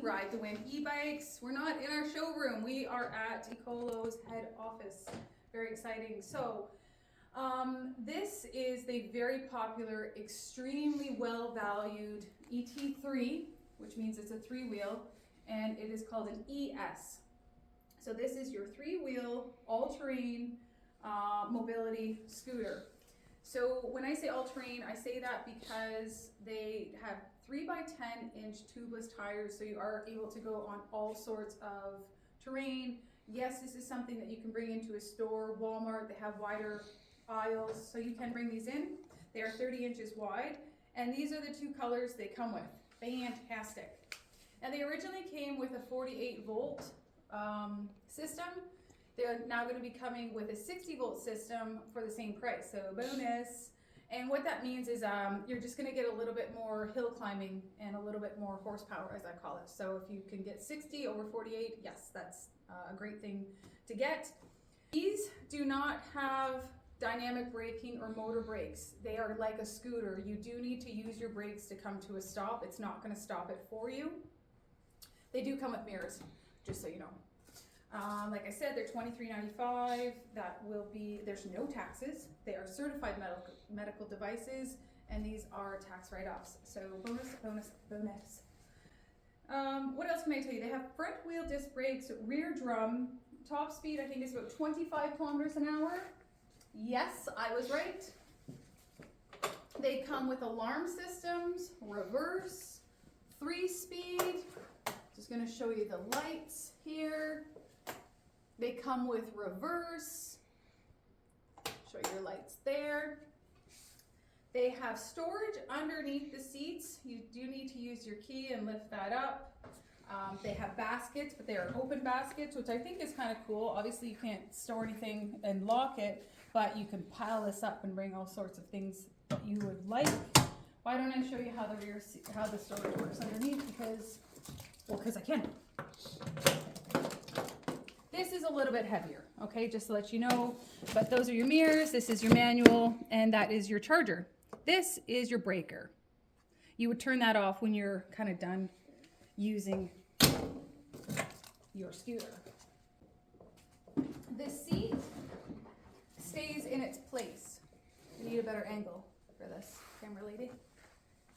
Ride the Wind e-bikes. We're not in our showroom. We are at Ecolo's head office. Very exciting. So this is the very popular, extremely well-valued ET3, which means it's a 3-wheel, and it is called an ES. So this is your 3-wheel, all-terrain mobility scooter. So when I say all-terrain, I say that because they have 3x10-inch tubeless tires, so you are able to go on all sorts of terrain. Yes, this is something that you can bring into a store. Walmart, they have wider aisles, so you can bring these in. They are 30 inches wide, and these are the two colors they come with. Fantastic. And they originally came with a 48-volt system. They're now going to be coming with a 60-volt system for the same price, so bonus. And what that means is you're just going to get a little bit more hill climbing and a little bit more horsepower, as I call it. So if you can get 60 over 48, yes, that's a great thing to get. These do not have dynamic braking or motor brakes. They are like a scooter. You do need to use your brakes to come to a stop. It's not going to stop it for you. They do come with mirrors, just so you know. Like I said, they're $23.95. That will be, there's no taxes. They are certified medical devices, and these are tax write-offs. So bonus, bonus, bonus. What else can I tell you? They have front wheel disc brakes, rear drum, top speed I think is about 25 kilometers an hour. Yes, I was right. They come with alarm systems, reverse, 3-speed. Just gonna show you the lights here. They come with reverse. Show your lights there. They have storage underneath the seats. You do need to use your key and lift that up. They have baskets, but they are open baskets, which I think is kind of cool. Obviously, you can't store anything and lock it, but you can pile this up and bring all sorts of things that you would like. Why don't I show you how the storage works underneath? Because I can. This is a little bit heavier, okay, just to let you know. But those are your mirrors, this is your manual, and that is your charger. This is your breaker. You would turn that off when you're kind of done using your scooter. The seat stays in its place. You need a better angle for this, camera lady.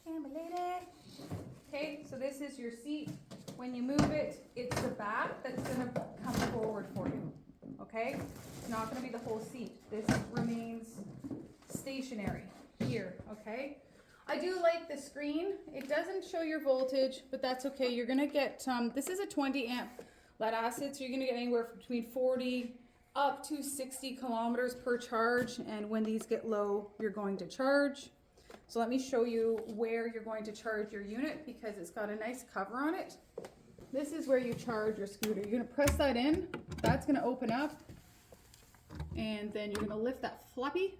Camera lady. Okay, so this is your seat. When you move it, it's the back that's going to come forward for you, okay? It's not going to be the whole seat. This remains stationary here, okay? I do like the screen. It doesn't show your voltage, but that's okay. You're going to get, this is a 20 amp lead acid, so you're going to get anywhere between 40 up to 60 kilometers per charge, and when these get low, you're going to charge. So let me show you where you're going to charge your unit because it's got a nice cover on it. This is where you charge your scooter. You're going to press that in. That's going to open up. And then you're going to lift that floppy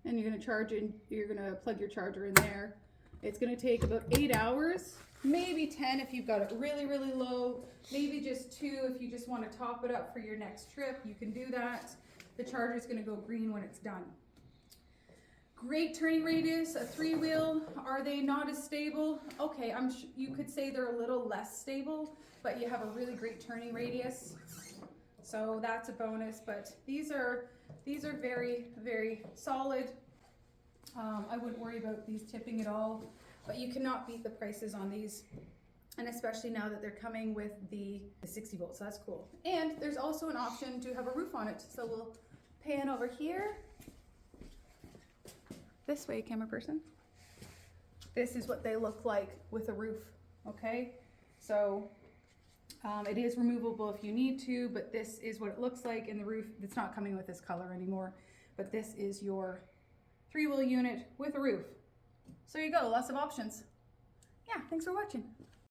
and you're going to charge it. You're going to plug your charger in there. It's going to take about 8 hours, maybe 10 if you've got it really, really low. Maybe just 2 if you just want to top it up for your next trip. You can do that. The charger is going to go green when it's done. Great turning radius, a 3-wheel. Are they not as stable? Okay, you could say they're a little less stable, but you have a really great turning radius. So that's a bonus, but these are very, very solid. I wouldn't worry about these tipping at all, but you cannot beat the prices on these. And especially now that they're coming with the 60 volts, so that's cool. And there's also an option to have a roof on it. So we'll pan over here. This way, camera person. This is what they look like with a roof, okay? So it is removable if you need to, but this is what it looks like in the roof. It's not coming with this color anymore, but this is your 3-wheel unit with a roof. So there you go, lots of options. Yeah, thanks for watching.